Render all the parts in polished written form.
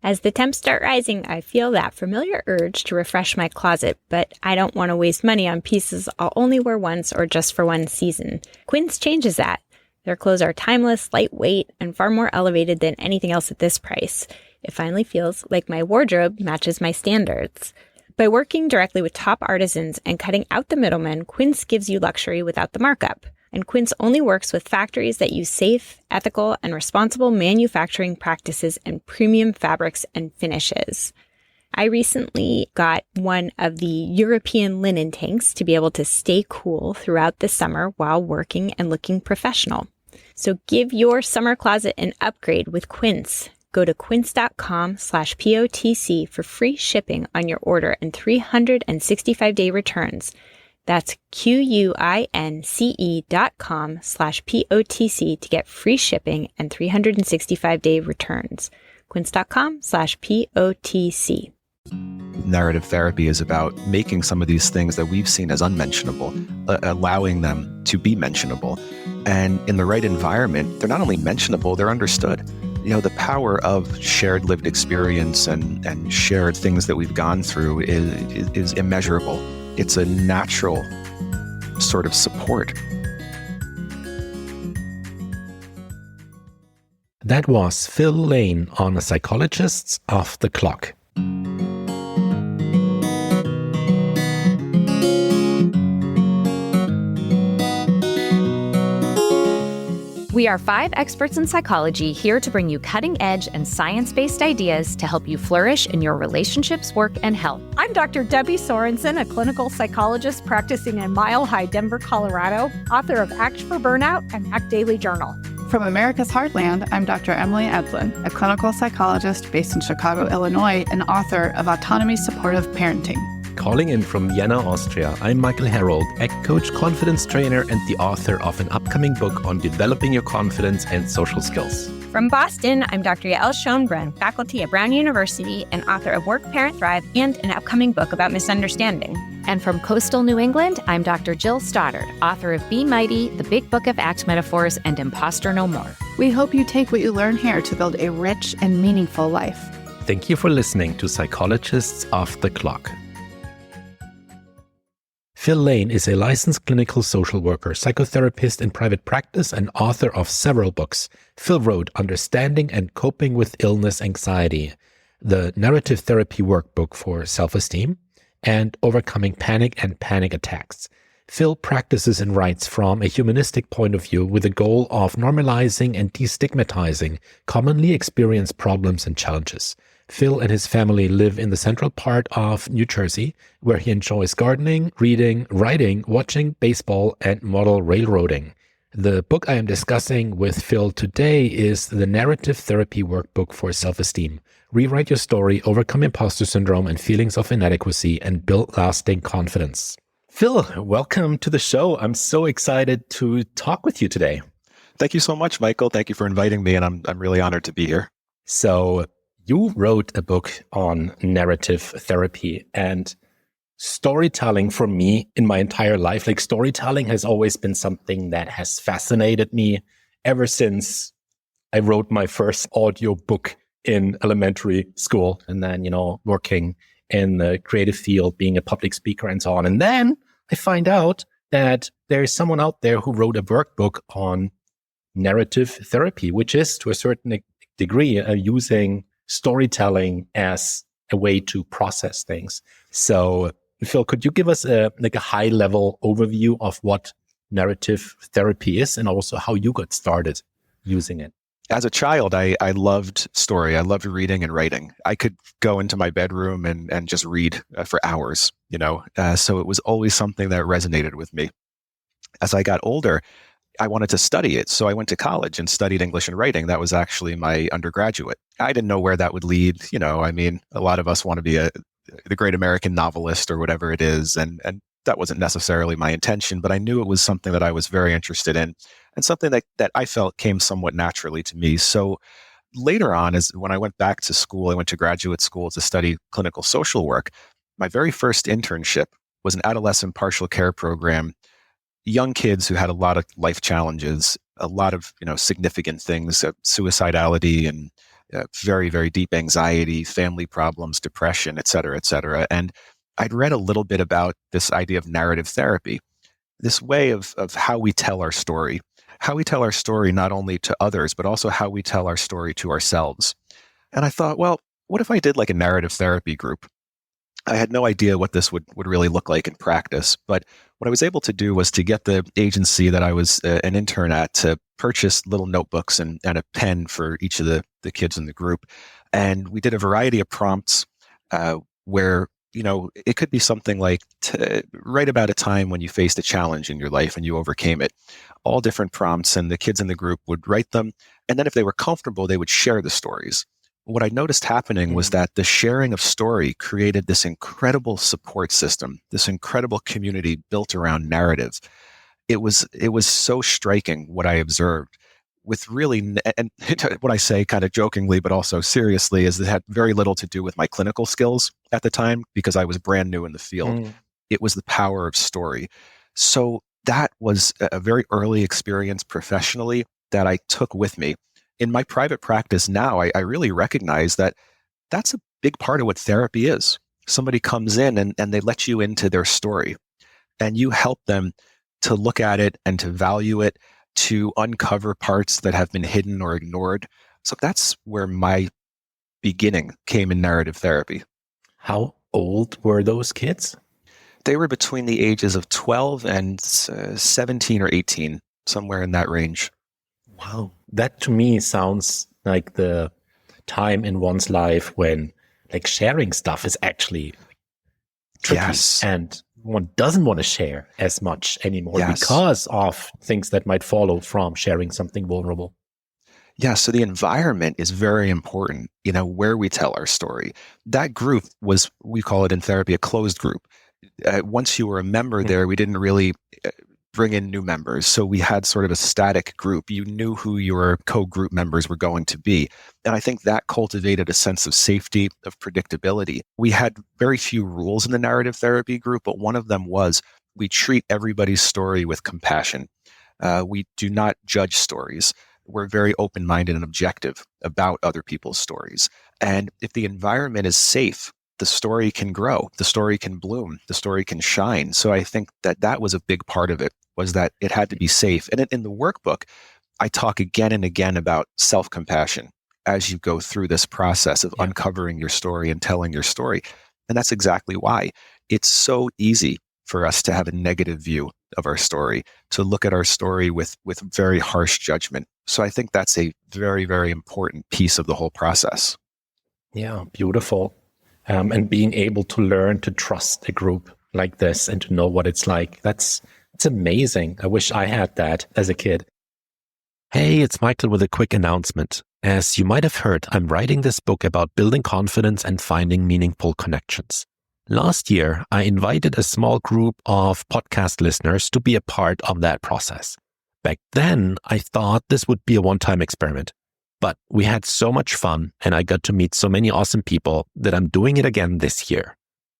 As the temps start rising, I feel that familiar urge to refresh my closet, but I don't want to waste money on pieces I'll only wear once or just for one season. Quince changes that. Their clothes are timeless, lightweight, and far more elevated than anything else at this price. It finally feels like my wardrobe matches my standards. By working directly with top artisans and cutting out the middlemen, Quince gives you luxury without the markup. And Quince only works with factories that use safe, ethical, and responsible manufacturing practices and premium fabrics and finishes. I recently got one of the European linen tanks to be able to stay cool throughout the summer while working and looking professional. So give your summer closet an upgrade with Quince. Go to quince.com/POTC for free shipping on your order and 365-day returns. That's QUINCE.com/POTC to get free shipping and 365-day returns. Quince.com/POTC. Narrative therapy is about making some of these things that we've seen as unmentionable, allowing them to be mentionable. And in the right environment, they're not only mentionable, they're understood. You know, the power of shared lived experience and shared things that we've gone through is immeasurable. It's a natural sort of support. That was Phil Lane on Psychologists Off the Clock. We are 5 experts in psychology here to bring you cutting-edge and science-based ideas to help you flourish in your relationships, work, and health. I'm Dr. Debbie Sorensen, a clinical psychologist practicing in Mile High, Denver, Colorado, author of Act for Burnout and Act Daily Journal. From America's Heartland, I'm Dr. Emily Edlin, a clinical psychologist based in Chicago, Illinois, and author of Autonomy Supportive Parenting. Calling in from Vienna, Austria, I'm Michael Herold, ACT coach, confidence trainer, and the author of an upcoming book on developing your confidence and social skills. From Boston, I'm Dr. Yael Schoenbrunn, faculty at Brown University and author of Work, Parent, Thrive, and an upcoming book about misunderstanding. And from coastal New England, I'm Dr. Jill Stoddard, author of Be Mighty, The Big Book of ACT Metaphors, and Imposter No More. We hope you take what you learn here to build a rich and meaningful life. Thank you for listening to Psychologists Off the Clock. Phil Lane is a licensed clinical social worker, psychotherapist in private practice, and author of several books. Phil wrote Understanding and Coping with Illness Anxiety, the Narrative Therapy Workbook for Self-Esteem, and Overcoming Panic and Panic Attacks. Phil practices and writes from a humanistic point of view with the goal of normalizing and destigmatizing commonly experienced problems and challenges. Phil and his family live in the central part of New Jersey, where he enjoys gardening, reading, writing, watching baseball, and model railroading. The book I am discussing with Phil today is the Narrative Therapy Workbook for Self-Esteem. Rewrite your story, overcome imposter syndrome and feelings of inadequacy, and build lasting confidence. Phil, welcome to the show. I'm so excited to talk with you today. Thank you so much, Michael. Thank you for inviting me, and I'm really honored to be here. So you wrote a book on narrative therapy, and storytelling for me in my entire life, like storytelling has always been something that has fascinated me ever since I wrote my first audio book in elementary school, and then, working in the creative field, being a public speaker and so on. And then I find out that there is someone out there who wrote a workbook on narrative therapy, which is to a certain degree using storytelling as a way to process things. So, Phil, could you give us a high level overview of what narrative therapy is and also how you got started using it? As a child, I loved story. I loved reading and writing. I could go into my bedroom and just read for hours, so it was always something that resonated with me. As I got older, I wanted to study it. So I went to college and studied English and writing. That was actually my undergraduate. I didn't know where that would lead. A lot of us want to be the great American novelist or whatever it is. And that wasn't necessarily my intention, but I knew it was something that I was very interested in and something that I felt came somewhat naturally to me. So later on, when I went back to school, I went to graduate school to study clinical social work. My very first internship was an adolescent partial care program, young kids who had a lot of life challenges, a lot of, significant things, suicidality and very, very deep anxiety, family problems, depression, et cetera, et cetera. And I'd read a little bit about this idea of narrative therapy, this way of how we tell our story, not only to others, but also how we tell our story to ourselves. And I thought, well, what if I did like a narrative therapy group? I had no idea what this would really look like in practice, but what I was able to do was to get the agency that I was an intern at to purchase little notebooks and a pen for each of the kids in the group. And we did a variety of prompts where, it could be something like write about a time when you faced a challenge in your life and you overcame it. All different prompts, and the kids in the group would write them. And then if they were comfortable, they would share the stories. What I noticed happening was that the sharing of story created this incredible support system, this incredible community built around narrative. It was so striking what I observed with really, and what I say kind of jokingly, but also seriously, is it had very little to do with my clinical skills at the time because I was brand new in the field. It was the power of story. So that was a very early experience professionally that I took with me. In my private practice now, I really recognize that that's a big part of what therapy is. Somebody comes in and they let you into their story, and you help them to look at it and to value it, to uncover parts that have been hidden or ignored. So that's where my beginning came in narrative therapy. How old were those kids? They were between the ages of 12 and 17 or 18, somewhere in that range. Wow. That to me sounds like the time in one's life when like sharing stuff is actually tricky. Yes. And one doesn't want to share as much anymore because of things that might follow from sharing something vulnerable. Yeah, so the environment is very important, where we tell our story. That group was, we call it in therapy, a closed group. Once you were a member there, we didn't really bring in new members. So we had sort of a static group. You knew who your co-group members were going to be. And I think that cultivated a sense of safety, of predictability. We had very few rules in the narrative therapy group, but one of them was we treat everybody's story with compassion. We do not judge stories. We're very open-minded and objective about other people's stories. And if the environment is safe, the story can grow, the story can bloom, the story can shine. So I think that was a big part of it, was that it had to be safe. And in the workbook, I talk again and again about self-compassion as you go through this process of uncovering your story and telling your story. And that's exactly why. It's so easy for us to have a negative view of our story, to look at our story with very harsh judgment. So I think that's a very, very important piece of the whole process. Yeah, beautiful. And being able to learn to trust a group like this and to know what it's like. It's amazing. I wish I had that as a kid. Hey, it's Michael with a quick announcement. As you might have heard, I'm writing this book about building confidence and finding meaningful connections. Last year, I invited a small group of podcast listeners to be a part of that process. Back then, I thought this would be a one-time experiment. But we had so much fun and I got to meet so many awesome people that I'm doing it again this year.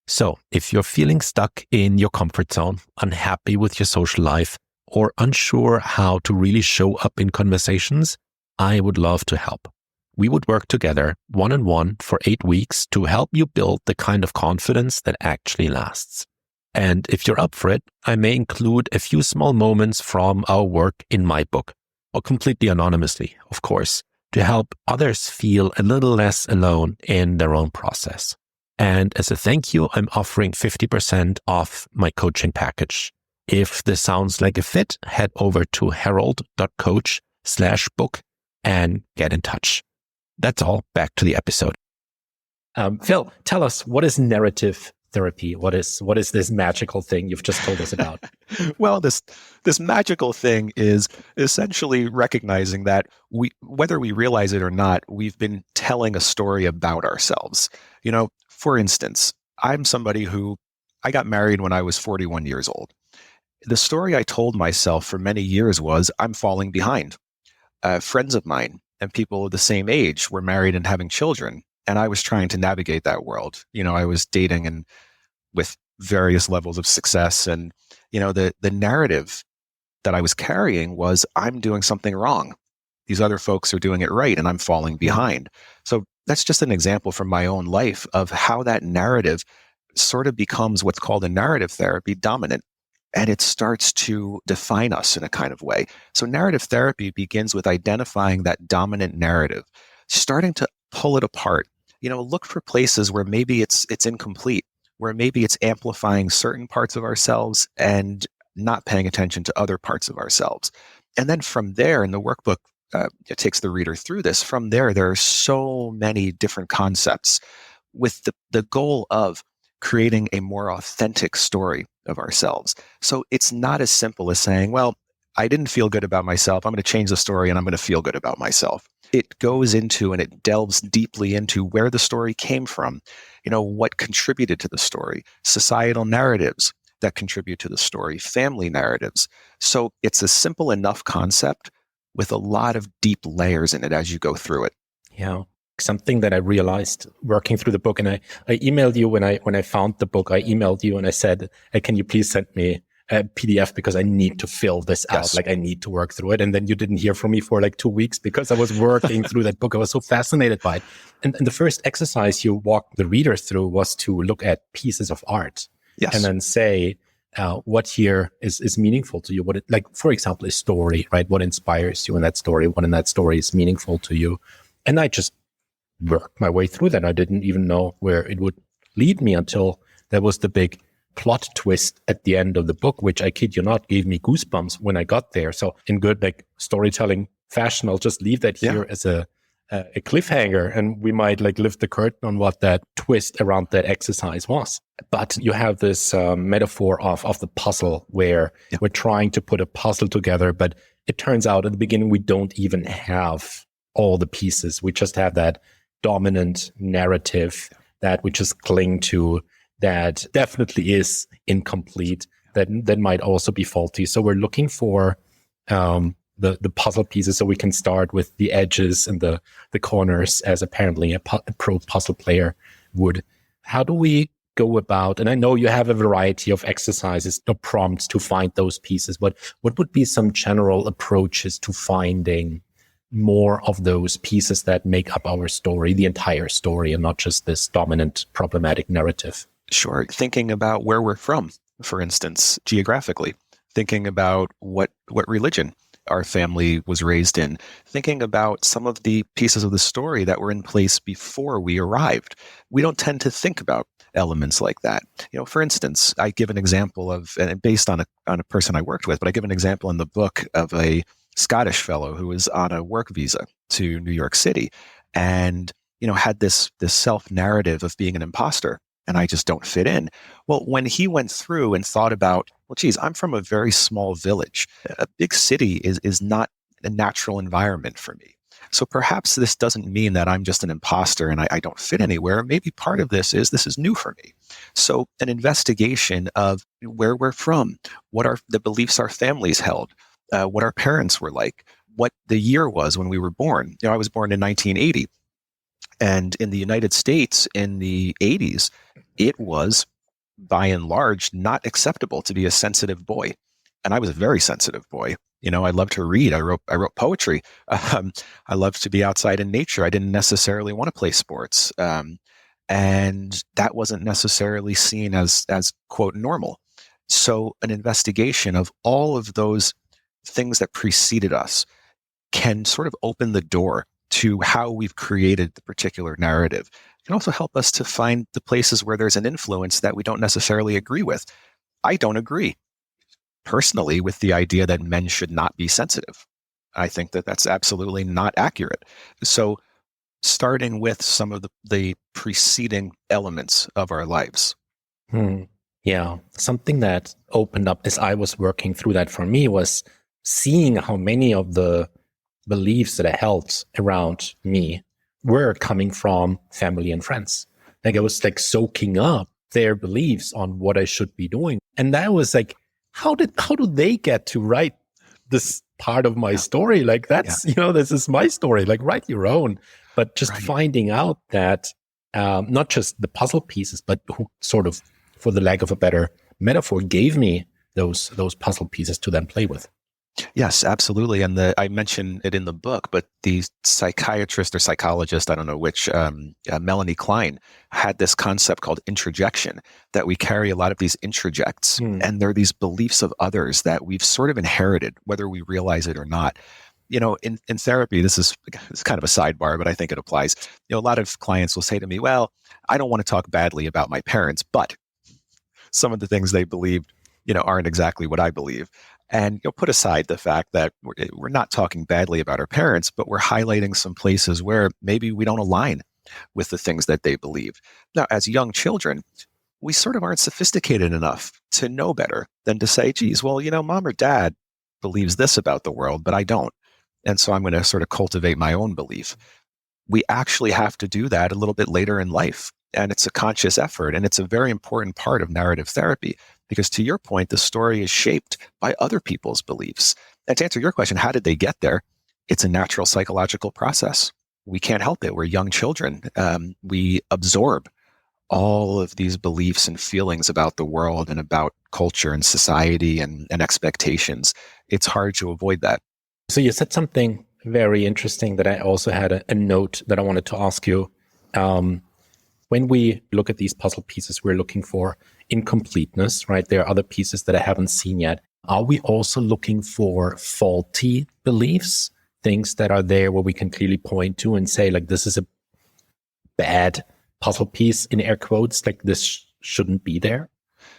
So if you're feeling stuck in your comfort zone, unhappy with your social life, or unsure how to really show up in conversations, I would love to help. We would work together one-on-one for 8 weeks to help you build the kind of confidence that actually lasts. And if you're up for it, I may include a few small moments from our work in my book, or completely anonymously, of course, to help others feel a little less alone in their own process. And as a thank you, I'm offering 50% off my coaching package. If this sounds like a fit, head over to herald.coach/book and get in touch. That's all. Back to the episode. Phil, tell us, what is narrative therapy? What is this magical thing you've just told us about? Well, this magical thing is essentially recognizing that whether we realize it or not, we've been telling a story about ourselves. For instance, I'm somebody who I got married when I was 41 years old. The story I told myself for many years was I'm falling behind. Friends of mine and people of the same age were married and having children. And I was trying to navigate that world. I was dating and with various levels of success. And, the narrative that I was carrying was I'm doing something wrong. these other folks are doing it right and I'm falling behind. So that's just an example from my own life of how that narrative sort of becomes what's called in narrative therapy dominant. And it starts to define us in a kind of way. So narrative therapy begins with identifying that dominant narrative, starting to pull it apart. Look for places where maybe it's incomplete, where maybe it's amplifying certain parts of ourselves and not paying attention to other parts of ourselves. And then from there, in the workbook, it takes the reader through this. From there are so many different concepts with the goal of creating a more authentic story of ourselves. So it's not as simple as saying, well, I didn't feel good about myself. I'm going to change the story and I'm going to feel good about myself. It goes into and it delves deeply into where the story came from, what contributed to the story, societal narratives that contribute to the story, family narratives. So it's a simple enough concept with a lot of deep layers in it as you go through it. Yeah. Something that I realized working through the book, and I emailed you when I found the book. I emailed you and I said, hey, can you please send me a PDF because I need to fill this out. Like I need to work through it. And then you didn't hear from me for like 2 weeks because I was working through that book. I was so fascinated by it. And the first exercise you walked the reader through was to look at pieces of art and then say, what here is meaningful to you? What it, like, for example, a story, right? What inspires you in that story? What in that story is meaningful to you? And I just worked my way through that. I didn't even know where it would lead me until there was the big plot twist at the end of the book, which I kid you not gave me goosebumps when I got there. So in good like storytelling fashion, I'll just leave that here as a cliffhanger, and we might like lift the curtain on what that twist around that exercise was. But you have this metaphor of the puzzle where we're trying to put a puzzle together, but it turns out at the beginning we don't even have all the pieces. We just have that dominant narrative that we just cling to, that definitely is incomplete, that might also be faulty. So we're looking for the puzzle pieces, so we can start with the edges and the corners, as apparently a pro puzzle player would. How do we go about, and I know you have a variety of exercises or prompts to find those pieces, but what would be some general approaches to finding more of those pieces that make up our story, the entire story, and not just this dominant problematic narrative? Sure. Thinking about where we're from, for instance, geographically, thinking about what religion our family was raised in, thinking about some of the pieces of the story that were in place before we arrived. We don't tend to think about elements like that. For instance, I give an example of, and based on a person I worked with, but I give an example in the book of a Scottish fellow who was on a work visa to New York City and, had this self-narrative of being an imposter. And I just don't fit in. Well, when he went through and thought about, well, geez, I'm from a very small village. A big city is not a natural environment for me. So perhaps this doesn't mean that I'm just an imposter and I don't fit anywhere. Maybe part of this is new for me. So an investigation of where we're from, what are the beliefs our families held, what our parents were like, what the year was when we were born. I was born in 1980. And in the United States in the 80s, it was, by and large, not acceptable to be a sensitive boy. And I was a very sensitive boy. I loved to read. I wrote poetry. I loved to be outside in nature. I didn't necessarily want to play sports. And that wasn't necessarily seen as quote, normal. So an investigation of all of those things that preceded us can sort of open the door to how we've created the particular narrative. It can also help us to find the places where there's an influence that we don't necessarily agree with. I don't agree personally with the idea that men should not be sensitive. I think that that's absolutely not accurate. So starting with some of the preceding elements of our lives. Yeah. Something that opened up as I was working through that for me was seeing how many of the beliefs that I held around me were coming from family and friends. Like I was like soaking up their beliefs on what I should be doing. And that was like, how do they get to write this part of my story? Like that's, this is my story, like write your own. But just finding out that not just the puzzle pieces, but who sort of, for the lack of a better metaphor, gave me those puzzle pieces to then play with. Yes, absolutely. And I mention it in the book, but the psychiatrist or psychologist, I don't know which, Melanie Klein, had this concept called introjection, that we carry a lot of these introjects, and they're these beliefs of others that we've sort of inherited, whether we realize it or not. In therapy, this is kind of a sidebar, but I think it applies. A lot of clients will say to me, well, I don't want to talk badly about my parents, but some of the things they believed, aren't exactly what I believe. And you'll put aside the fact that we're not talking badly about our parents, but we're highlighting some places where maybe we don't align with the things that they believe. Now, as young children, we sort of aren't sophisticated enough to know better than to say, geez, well, mom or dad believes this about the world, but I don't. And so I'm going to sort of cultivate my own belief. We actually have to do that a little bit later in life. And it's a conscious effort. And it's a very important part of narrative therapy because, to your point, the story is shaped by other people's beliefs. And to answer your question, how did they get there? It's a natural psychological process. We can't help it. We're young children. We absorb all of these beliefs and feelings about the world and about culture and society and expectations. It's hard to avoid that. So you said something very interesting that I also had a note that I wanted to ask you. When we look at these puzzle pieces, we're looking for incompleteness, right? There are other pieces that I haven't seen yet. Are we also looking for faulty beliefs, things that are there where we can clearly point to and say, like, this is a bad puzzle piece, in air quotes, like this shouldn't be there?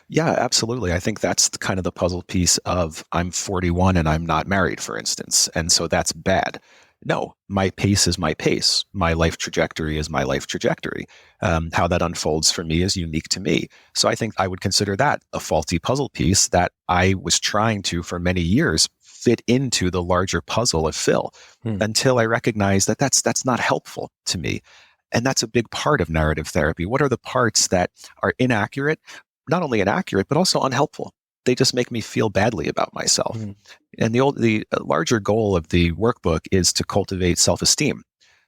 Yeah, absolutely. I think that's kind of the puzzle piece of I'm 41 and I'm not married, for instance. And so that's bad. No, my pace is my pace. My life trajectory is my life trajectory. How that unfolds for me is unique to me. So I think I would consider that a faulty puzzle piece that I was trying to, for many years, fit into the larger puzzle of Phil until I recognized that that's not helpful to me. And that's a big part of narrative therapy. What are the parts that are inaccurate? Not only inaccurate, but also unhelpful. They just make me feel badly about myself. And the larger goal of the workbook is to cultivate self-esteem.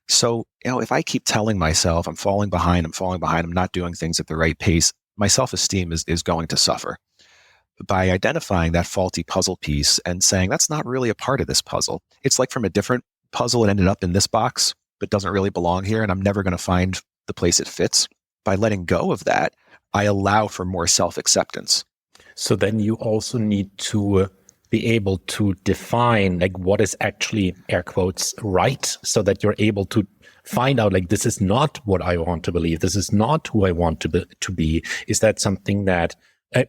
So, if I keep telling myself I'm falling behind, I'm not doing things at the right pace, my self-esteem is going to suffer. By identifying that faulty puzzle piece and saying that's not really a part of this puzzle. It's like from a different puzzle, it ended up in this box, but doesn't really belong here, and I'm never going to find the place it fits. By letting go of that, I allow for more self-acceptance. So then you also need to be able to define like what is actually, air quotes, right, so that you're able to find out like this is not what I want to believe. This is not who I want to be. Is that something that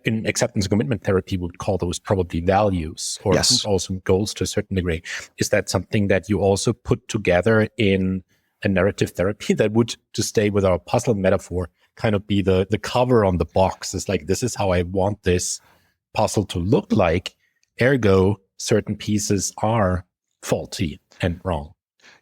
in acceptance and commitment therapy we would call those probably values or Yes. also goals to a certain degree? Is that something that you also put together in a narrative therapy that would, to stay with our puzzle metaphor, kind of be the cover on the box? It's like, this is how I want this puzzle to look like. Ergo, certain pieces are faulty and wrong.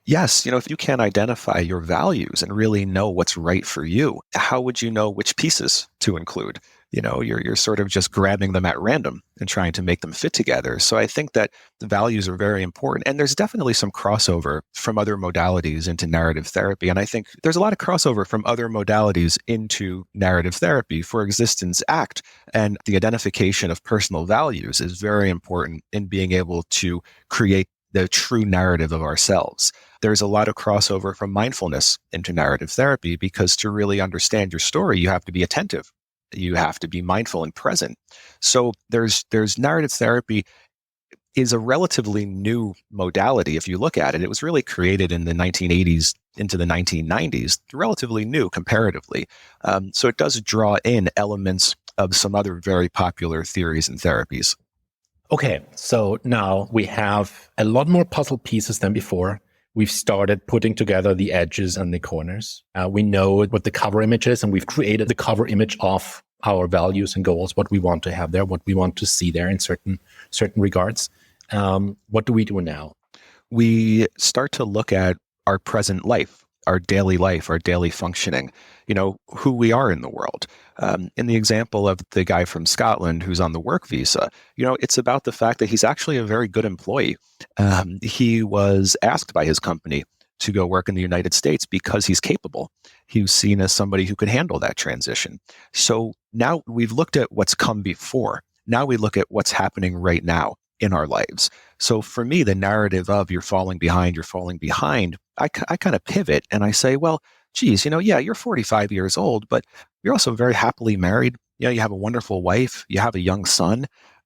Yes, if you can't identify your values and really know what's right for you, how would you know which pieces to include? You're sort of just grabbing them at random and trying to make them fit together. So I think that the values are very important. And there's definitely some crossover from other modalities into narrative therapy. And I think there's a lot of crossover from other modalities into narrative therapy. For Existence ACT and the identification of personal values is very important in being able to create the true narrative of ourselves. There's a lot of crossover from mindfulness into narrative therapy because to really understand your story, you have to be attentive. You have to be mindful and present. So there's narrative therapy is a relatively new modality. If you look at it, it was really created in the 1980s into the 1990s, relatively new comparatively. So it does draw in elements of some other very popular theories and therapies. Okay, so now we have a lot more puzzle pieces than before. We've started putting together the edges and the corners. We know what the cover image is, and we've created the cover image of our values and goals, what we want to have there, what we want to see there in certain regards. What do we do now? We start to look at our present life, our daily functioning, who we are in the world. In the example of the guy from Scotland who's on the work visa, it's about the fact that he's actually a very good employee. He was asked by his company to go work in the United States because he's capable. He was seen as somebody who could handle that transition. So now we've looked at what's come before. Now we look at what's happening right now. in our lives. So for me, the narrative of you're falling behind, I kind of pivot and I say, well, geez, yeah, you're 45 years old, but you're also very happily married. You have a wonderful wife, you have a young son.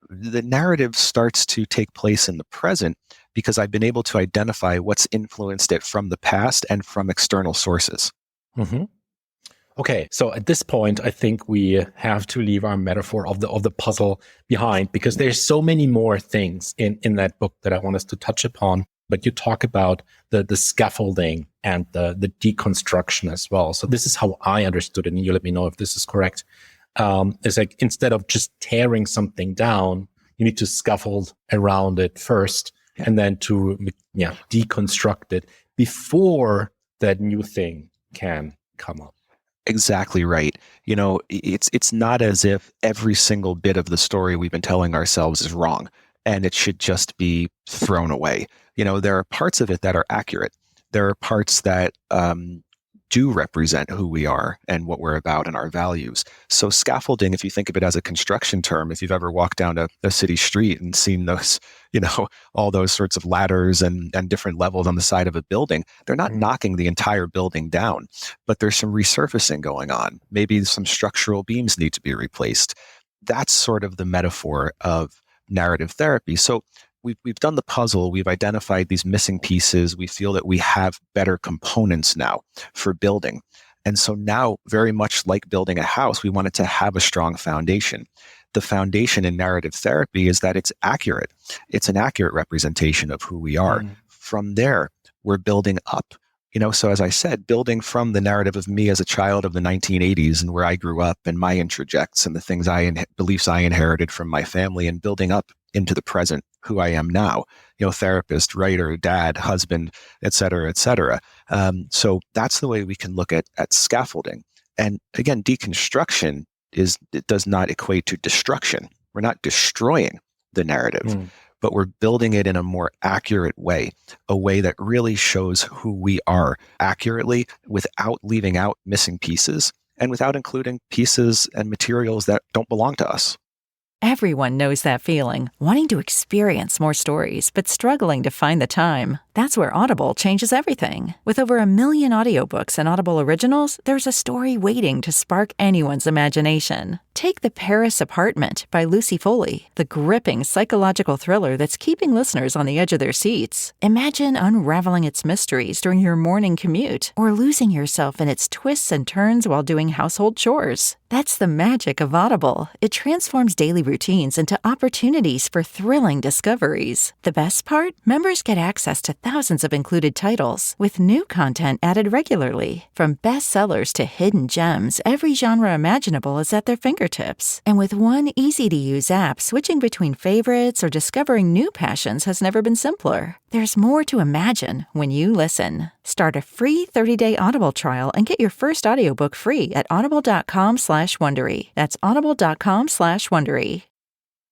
The narrative starts to take place in the present because I've been able to identify what's influenced it from the past and from external sources. Mm-hmm. Okay, so at this point, I think we have to leave our metaphor of the puzzle behind, because there's so many more things in that book that I want us to touch upon. But you talk about the scaffolding and the deconstruction as well. So this is how I understood it, and you let me know if this is correct. It's like, instead of just tearing something down, you need to scaffold around it first, and then to deconstruct it before that new thing can come up. Exactly right. It's not as if every single bit of the story we've been telling ourselves is wrong and it should just be thrown away. There are parts of it that are accurate. There are parts that do represent who we are and what we're about and our values. So scaffolding, if you think of it as a construction term, if you've ever walked down a city street and seen those, all those sorts of ladders and different levels on the side of a building, they're not knocking the entire building down, but there's some resurfacing going on. Maybe some structural beams need to be replaced. That's sort of the metaphor of narrative therapy. So we've done the puzzle. We've identified these missing pieces. We feel that we have better components now for building. And so now, very much like building a house, we want it to have a strong foundation. The foundation in narrative therapy is that it's accurate. It's an accurate representation of who we are. From there, we're building up. So as I said, building from the narrative of me as a child of the 1980s and where I grew up and my introjects and the things beliefs I inherited from my family, and building up into the present, who I am now, therapist, writer, dad, husband, et cetera, et cetera. So that's the way we can look at scaffolding. And again, deconstruction it does not equate to destruction. We're not destroying the narrative, but we're building it in a more accurate way, a way that really shows who we are accurately without leaving out missing pieces and without including pieces and materials that don't belong to us. Everyone knows that feeling, wanting to experience more stories, but struggling to find the time. That's where Audible changes everything. With over 1 million audiobooks and Audible originals, there's a story waiting to spark anyone's imagination. Take The Paris Apartment by Lucy Foley, the gripping psychological thriller that's keeping listeners on the edge of their seats. Imagine unraveling its mysteries during your morning commute, or losing yourself in its twists and turns while doing household chores. That's the magic of Audible. It transforms daily routines into opportunities for thrilling discoveries. The best part? Members get access to thousands of included titles, with new content added regularly. From bestsellers to hidden gems, every genre imaginable is at their fingertips. And with one easy-to-use app, switching between favorites or discovering new passions has never been simpler. There's more to imagine when you listen. Start a free 30-day Audible trial and get your first audiobook free at audible.com/Wondery. That's audible.com/Wondery.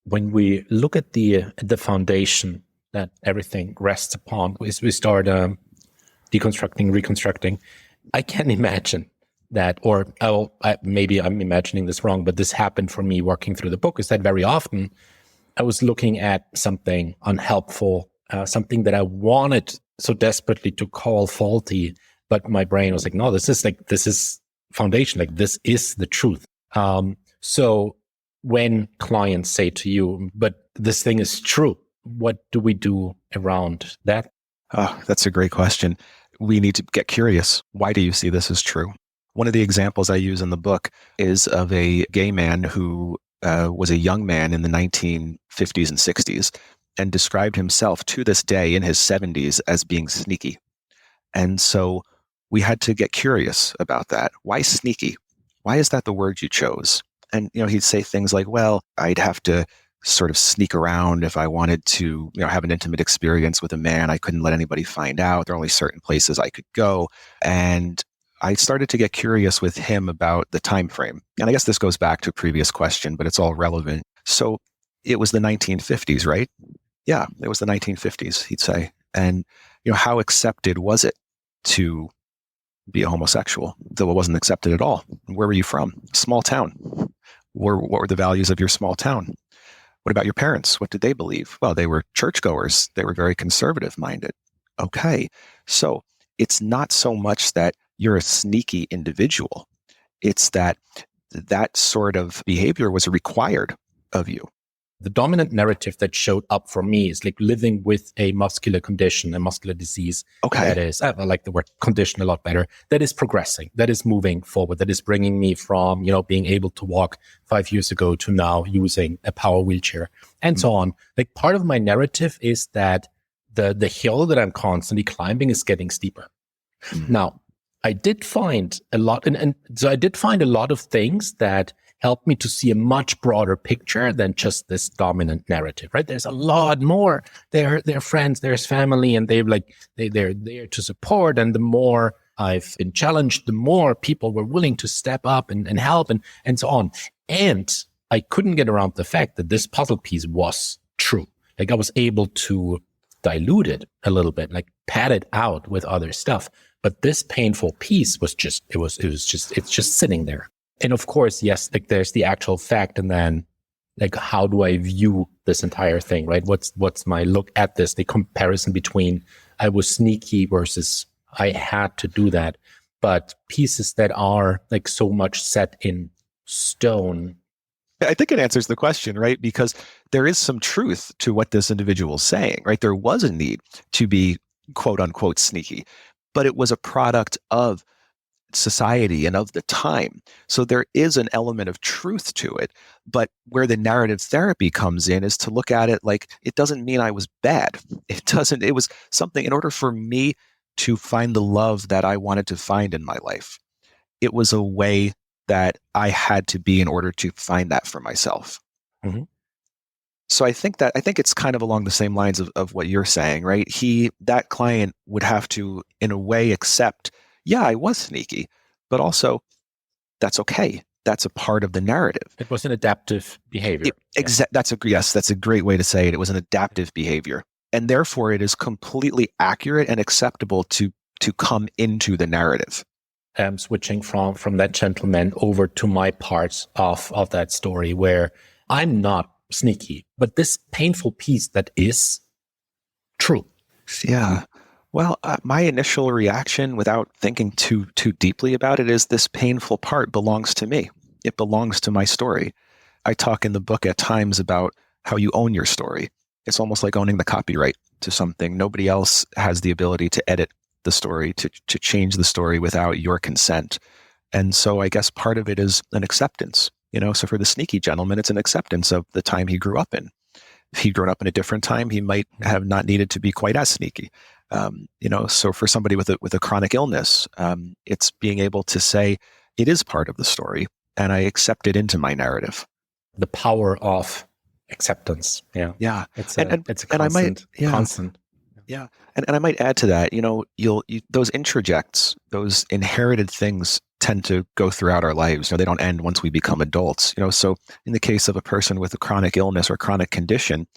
When we look at the foundation that everything rests upon, we start deconstructing, reconstructing. I can imagine that, or maybe I'm imagining this wrong, but this happened for me working through the book, is that very often I was looking at something unhelpful, something that I wanted so desperately to call faulty, but my brain was like, no, this is foundation. Like, this is the truth. So when clients say to you, but this thing is true, what do we do around that? Oh, that's a great question. We need to get curious. Why do you see this as true? One of the examples I use in the book is of a gay man who was a young man in the 1950s and 60s and described himself to this day in his 70s as being sneaky. And so we had to get curious about that. Why sneaky? Why is that the word you chose? And, he'd say things like, well, I'd have to sort of sneak around if I wanted to, have an intimate experience with a man. I couldn't let anybody find out. There are only certain places I could go. And I started to get curious with him about the time frame. And I guess this goes back to a previous question, but it's all relevant. So it was the 1950s, right? Yeah, it was the 1950s, he'd say. And, how accepted was it to be a homosexual? Though it wasn't accepted at all. Where were you from? Small town. What were the values of your small town? What about your parents? What did they believe? Well, they were churchgoers. They were very conservative minded. Okay. So it's not so much that you're a sneaky individual. It's that sort of behavior was required of you. The dominant narrative that showed up for me is like living with a muscular condition, a muscular disease. Okay. That is, I like the word condition a lot better. That is progressing. That is moving forward. That is bringing me from, being able to walk 5 years ago to now using a power wheelchair and so on. Like part of my narrative is that the hill that I'm constantly climbing is getting steeper. Now, I did find a lot, and so I did find a lot of things that helped me to see a much broader picture than just this dominant narrative, right? There's a lot more. They're friends, there's family, and they're there to support. And the more I've been challenged, the more people were willing to step up and help and so on. And I couldn't get around the fact that this puzzle piece was true. Like I was able to dilute it a little bit, like pad it out with other stuff. But this painful piece was just, it's just sitting there. And of course, yes, like there's the actual fact. And then like, how do I view this entire thing, right? What's my look at this? The comparison between I was sneaky versus I had to do that. But pieces that are like so much set in stone. I think it answers the question, right? Because there is some truth to what this individual is saying, right? There was a need to be quote unquote sneaky, but it was a product of society and of the time. So there is an element of truth to it. But where the narrative therapy comes in is to look at it like, it doesn't mean I was bad. It was something in order for me to find the love that I wanted to find in my life. It was a way that I had to be in order to find that for myself. Mm-hmm. So I think it's kind of along the same lines of what you're saying, right? That client would have to, in a way, accept, yeah, I was sneaky, but also that's okay. That's a part of the narrative. It was an adaptive behavior. That's a great way to say it. It was an adaptive behavior. And therefore it is completely accurate and acceptable to come into the narrative. Switching from that gentleman over to my parts of that story where I'm not sneaky, but this painful piece that is true. Yeah. Well, my initial reaction without thinking too deeply about it is this painful part belongs to me. It belongs to my story. I talk in the book at times about how you own your story. It's almost like owning the copyright to something. Nobody else has the ability to edit the story, to change the story without your consent. And so I guess part of it is an acceptance. So for the sneaky gentleman, it's an acceptance of the time he grew up in. If he'd grown up in a different time, he might have not needed to be quite as sneaky. So for somebody with a chronic illness, it's being able to say it is part of the story and I accept it into my narrative. The power of acceptance. Yeah. Yeah. It's a constant. Constant. Yeah. And I might add to that, those introjects, those inherited things tend to go throughout our lives. They don't end once we become adults. So in the case of a person with a chronic illness or chronic condition,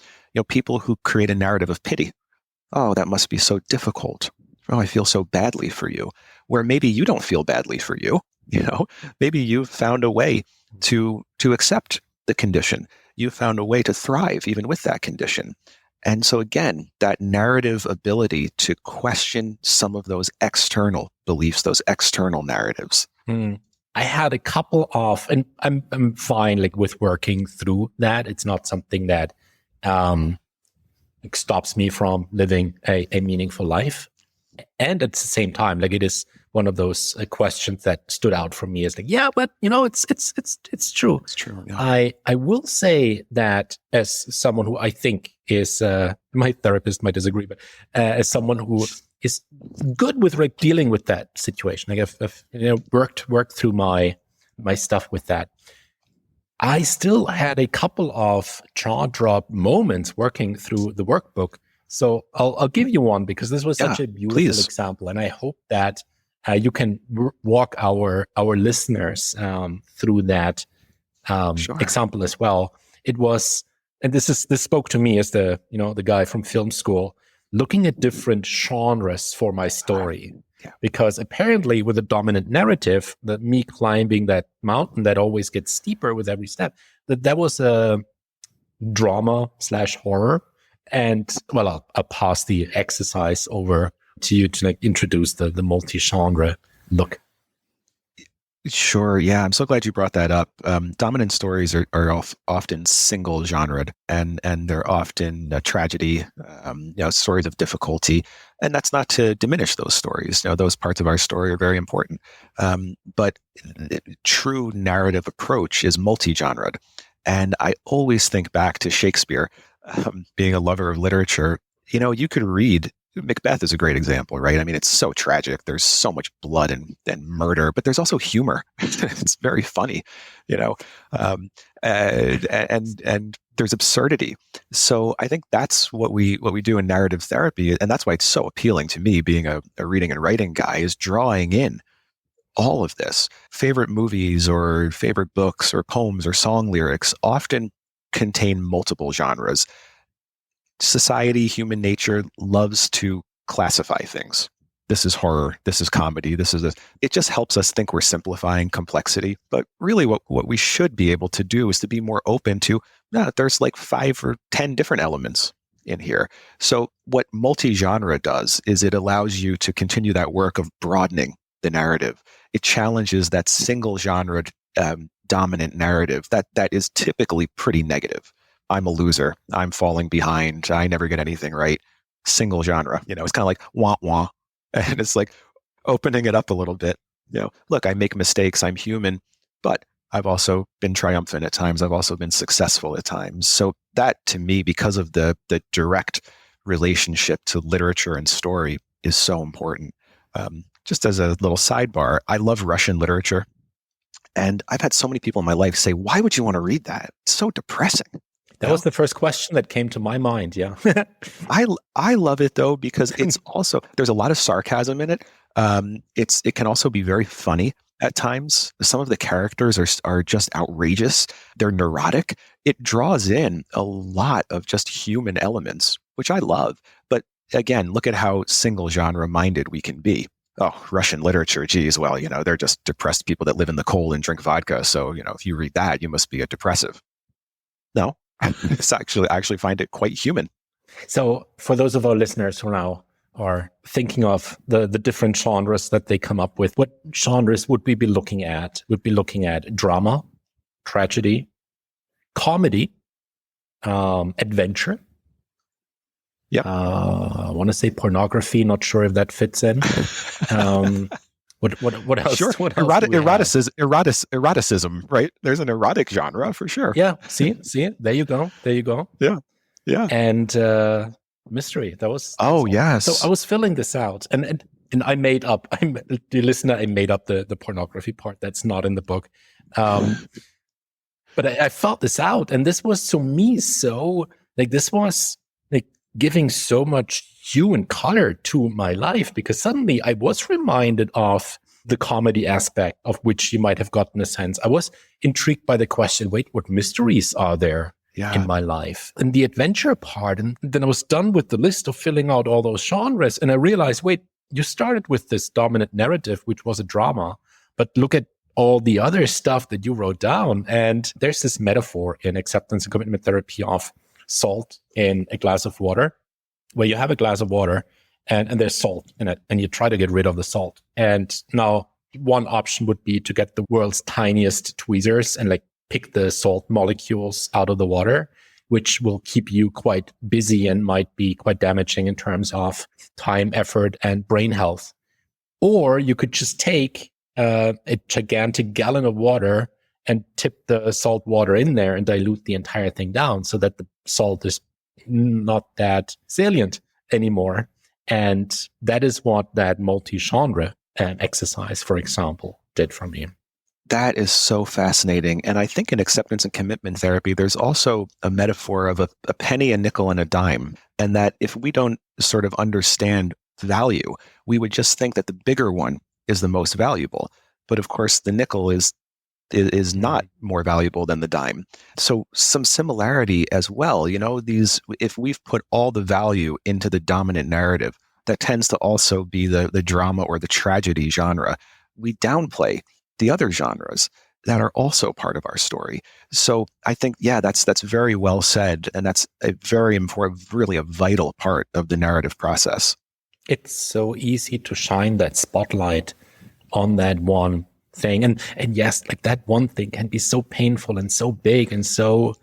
people who create a narrative of pity. Oh, that must be so difficult. Oh, I feel so badly for you. Where maybe you don't feel badly for you. Maybe you've found a way to accept the condition. You've found a way to thrive even with that condition. And so again, that narrative ability to question some of those external beliefs, those external narratives. I had a couple of, and I'm fine like with working through that. It's not something that stops me from living a meaningful life. And at the same time, like it is one of those questions that stood out for me as like, yeah, but it's true. It's true. Yeah. I will say that as someone who I think is, my therapist might disagree, but as someone who is good with like dealing with that situation, like I've worked through my stuff with that. I still had a couple of jaw drop moments working through the workbook. So I'll give you one because this was such a beautiful example. And I hope that you can walk our listeners through that example as well. It was, and this spoke to me as the guy from film school, looking at different genres for my story. Yeah. Because apparently with a dominant narrative, that me climbing that mountain that always gets steeper with every step, that was a drama/horror. And well, I'll pass the exercise over to you to introduce the multi-genre look. Sure. Yeah, I'm so glad you brought that up. Dominant stories are often single genred, and they're often a tragedy, stories of difficulty. And that's not to diminish those stories. Those parts of our story are very important. But true narrative approach is multi-genred. And I always think back to Shakespeare, being a lover of literature. You could read Macbeth is a great example, right? I mean, it's so tragic. There's so much blood and murder, but there's also humor. It's very funny, and there's absurdity. So I think that's what we do in narrative therapy, and that's why it's so appealing to me, being a reading and writing guy, is drawing in all of this. Favorite movies or favorite books or poems or song lyrics often contain multiple genres. Society, human nature loves to classify things. This is horror. This is comedy. It just helps us think we're simplifying complexity. But really what we should be able to do is to be more open to, there's like 5 or 10 different elements in here. So what multi-genre does is it allows you to continue that work of broadening the narrative. It challenges that single genre dominant narrative that is typically pretty negative. I'm a loser. I'm falling behind. I never get anything right. Single genre. It's kind of like wah wah. And it's like opening it up a little bit. Look, I make mistakes. I'm human, but I've also been triumphant at times. I've also been successful at times. So that, to me, because of the direct relationship to literature and story, is so important. Just as a little sidebar, I love Russian literature. And I've had so many people in my life say, why would you want to read that? It's so depressing. That was the first question that came to my mind. Yeah. I love it though, because it's also, there's a lot of sarcasm in it. It can also be very funny at times. Some of the characters are just outrageous. They're neurotic. It draws in a lot of just human elements, which I love. But again, look at how single genre minded we can be. Oh, Russian literature, geez, well, they're just depressed people that live in the cold and drink vodka. So, if you read that, you must be a depressive. No. It's I actually find it quite human. So for those of our listeners who now are thinking of the different genres that they come up with, what genres would we be looking at? Would be looking at drama, tragedy, comedy, adventure. Yeah. I want to say pornography. Not sure if that fits in. What else? Sure. What else eroticism, right? There's an erotic genre for sure. Yeah. See. There you go. Yeah. And mystery. That was. Yes. So I was filling this out, and I made up. Dear listener, I made up the pornography part. That's not in the book. But I felt this out, and this was to me so this was giving so much hue and color to my life, because suddenly I was reminded of the comedy aspect, of which you might have gotten a sense. I was intrigued by the question, wait, what mysteries are there in my life? And the adventure part. And then I was done with the list of filling out all those genres. And I realized, wait, you started with this dominant narrative, which was a drama, but look at all the other stuff that you wrote down. And there's this metaphor in acceptance and commitment therapy of salt in a glass of water, where you have a glass of water and there's salt in it, and you try to get rid of the salt. And now one option would be to get the world's tiniest tweezers and pick the salt molecules out of the water, which will keep you quite busy and might be quite damaging in terms of time, effort, and brain health. Or you could just take a gigantic gallon of water and tip the salt water in there and dilute the entire thing down so that the salt is not that salient anymore. And that is what that multi-genre exercise, for example, did for me. That is so fascinating. And I think in acceptance and commitment therapy, there's also a metaphor of a penny, a nickel, and a dime. And that if we don't sort of understand value, we would just think that the bigger one is the most valuable. But of course, the nickel is not more valuable than the dime. So some similarity as well, if we've put all the value into the dominant narrative, that tends to also be the drama or the tragedy genre. We downplay the other genres. that are also part of our story. So I think, yeah, that's very well said. And that's a very important, really a vital part of the narrative process. It's so easy to shine that spotlight on that one thing. And yes, like that one thing can be so painful and so big and so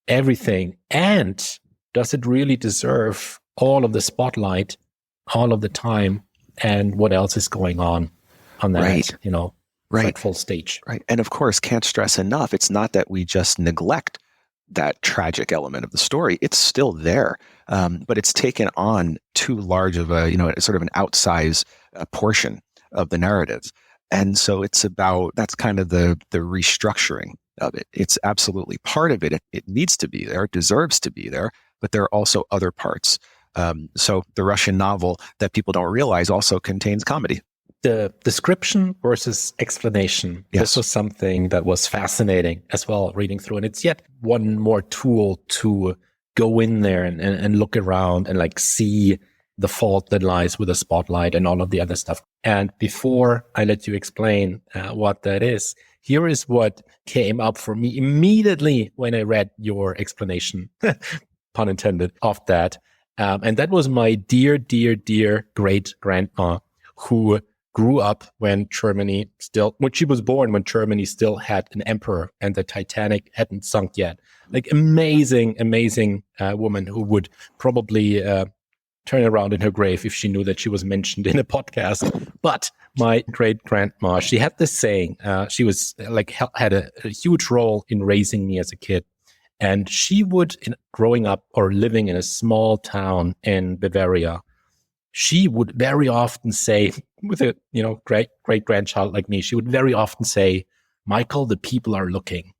everything. And does it really deserve all of the spotlight all of the time? And what else is going on that, right. frightful stage? Right. And of course, can't stress enough, it's not that we just neglect that tragic element of the story. It's still there, but it's taken on too large of a, sort of an outsized portion of the narrative. And so that's kind of the restructuring of it. It's absolutely part of it. It needs to be there, it deserves to be there, but there are also other parts. So the Russian novel that people don't realize also contains comedy. The description versus explanation. Yes. This was something that was fascinating as well, reading through. And it's yet one more tool to go in there and look around and like see the fault that lies with the spotlight and all of the other stuff. And before I let you explain what that is, here is what came up for me immediately when I read your explanation, pun intended, of that. And that was my dear, dear, dear great grandma who grew up when she was born when Germany still had an emperor and the Titanic hadn't sunk yet. Like amazing, amazing woman who would probably turn around in her grave if she knew that she was mentioned in a podcast. But my great grandma, she had this saying, she was had a huge role in raising me as a kid. And she would, growing up or living in a small town in Bavaria, she would very often say, with a great grandchild like me, she would very often say, "Michael, the people are looking."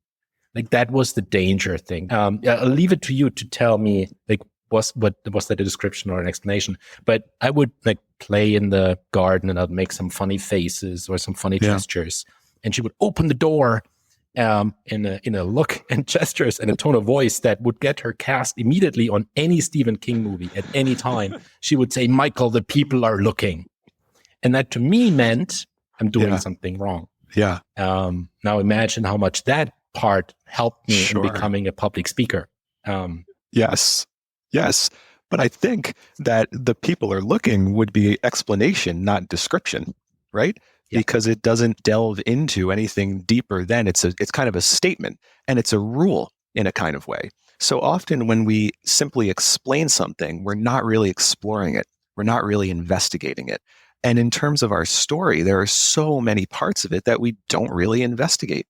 Like that was the danger thing. I'll leave it to you to tell me, like, was that a description or an explanation? But I would like play in the garden and I'd make some funny faces or some funny gestures, and she would open the door in a look and gestures and a tone of voice that would get her cast immediately on any Stephen King movie at any time. She would say, "Michael, the people are looking." And that to me meant I'm doing something wrong. Yeah. Now imagine how much that part helped me in becoming a public speaker. Yes. But I think that the people are looking would be explanation, not description, right? Yeah. Because it doesn't delve into anything deeper than it's kind of a statement, and it's a rule in a kind of way. So often when we simply explain something, we're not really exploring it. We're not really investigating it. And in terms of our story, there are so many parts of it that we don't really investigate.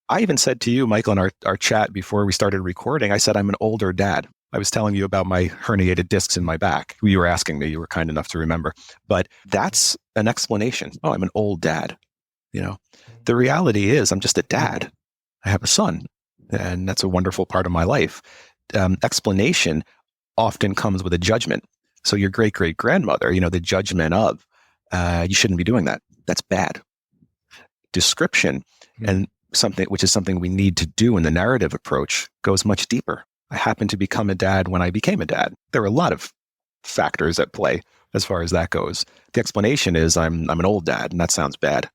I even said to you, Michael, in our chat before we started recording, I said, I'm an older dad. I was telling you about my herniated discs in my back. You were asking me, you were kind enough to remember. But that's an explanation. Oh, I'm an old dad. The reality is I'm just a dad. I have a son, and that's a wonderful part of my life. Explanation often comes with a judgment. So your great-great-grandmother, the judgment of, you shouldn't be doing that. That's bad. Description, and something we need to do in the narrative approach, goes much deeper. I happened to become a dad when I became a dad. There are a lot of factors at play as far as that goes. The explanation is I'm an old dad, and that sounds bad.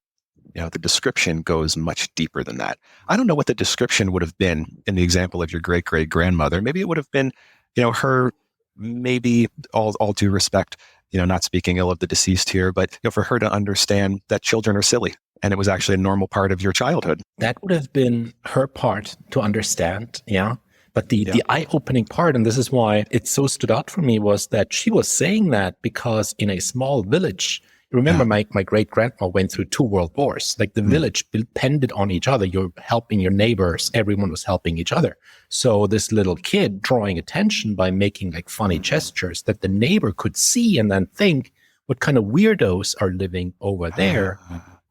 The description goes much deeper than that. I don't know what the description would have been in the example of your great-great-grandmother. Maybe it would have been, her, maybe all due respect, not speaking ill of the deceased here, but for her to understand that children are silly. And it was actually a normal part of your childhood. That would have been her part to understand, yeah. But the eye-opening part, and this is why it so stood out for me, was that she was saying that because in a small village, remember my great-grandma went through 2 world wars. Like the village depended on each other. You're helping your neighbors. Everyone was helping each other. So this little kid drawing attention by making like funny gestures that the neighbor could see and then think, what kind of weirdos are living over there?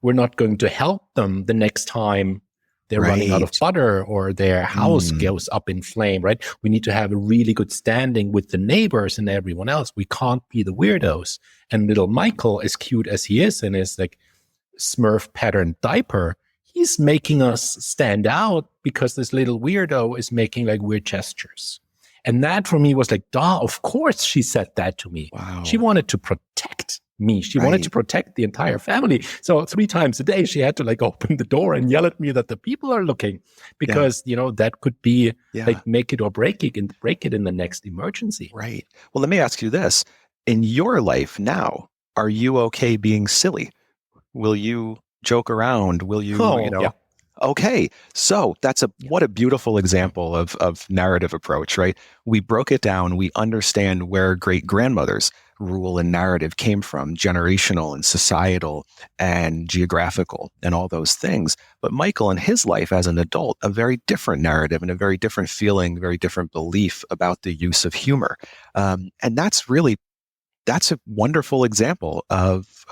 We're not going to help them the next time they're running out of butter or their house goes up in flame, right? We need to have a really good standing with the neighbors and everyone else. We can't be the weirdos. And little Michael, as cute as he is in his like Smurf patterned diaper, he's making us stand out because this little weirdo is making like weird gestures. And that for me was like, duh, of course she said that to me. Wow. She wanted to protect me. She wanted to protect the entire family. So 3 times a day, she had to like open the door and yell at me that the people are looking because, that could be like make it or break it in the next emergency. Right. Well, let me ask you this. In your life now, are you okay being silly? Will you joke around? Will you, Yeah. Okay. So what a beautiful example of narrative approach, right? We broke it down. We understand where great grandmothers' rule and narrative came from, generational and societal and geographical and all those things. But Michael, in his life as an adult, a very different narrative and a very different feeling, very different belief about the use of humor. And that's a wonderful example of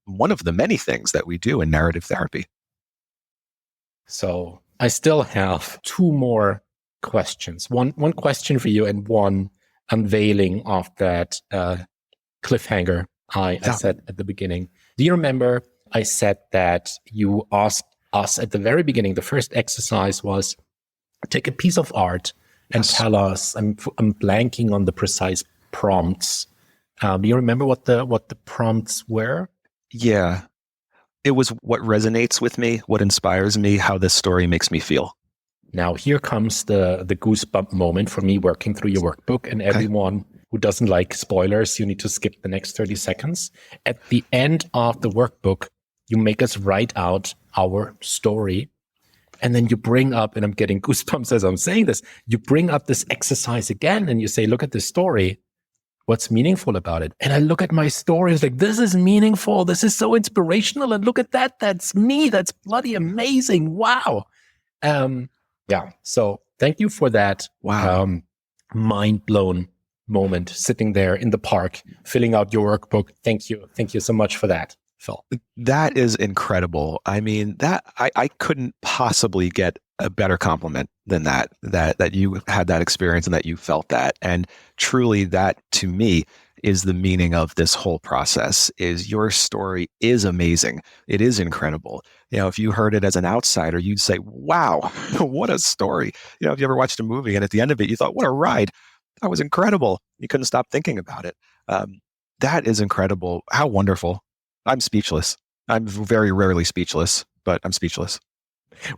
one of the many things that we do in narrative therapy. So I still have 2 more questions. One question for you and one unveiling of that cliffhanger I said at the beginning. Do you remember I said that you asked us at the very beginning, the first exercise was take a piece of art and tell us, I'm blanking on the precise prompts. Do you remember what the prompts were? Yeah. It was what resonates with me, what inspires me, how this story makes me feel. Now, here comes the goosebump moment for me working through your workbook. And everyone who doesn't like spoilers, you need to skip the next 30 seconds. At the end of the workbook, you make us write out our story. And then you bring up, and I'm getting goosebumps as I'm saying this, you bring up this exercise again and you say, look at this story. What's meaningful about it? And I look at my story, it's like, this is meaningful. This is so inspirational. And look at that. That's me. That's bloody amazing. Wow. So thank you for that. Wow. Mind blown moment sitting there in the park, filling out your workbook. Thank you. Thank you so much for that, Phil. That is incredible. I mean, that I couldn't possibly get a better compliment than that you had that experience and that you felt that. And truly that to me is the meaning of this whole process. Is your story is amazing. It is incredible. If you heard it as an outsider, you'd say, wow, what a story. If you ever watched a movie and at the end of it, you thought, what a ride. That was incredible. You couldn't stop thinking about it. That is incredible. How wonderful. I'm speechless. I'm very rarely speechless, but I'm speechless.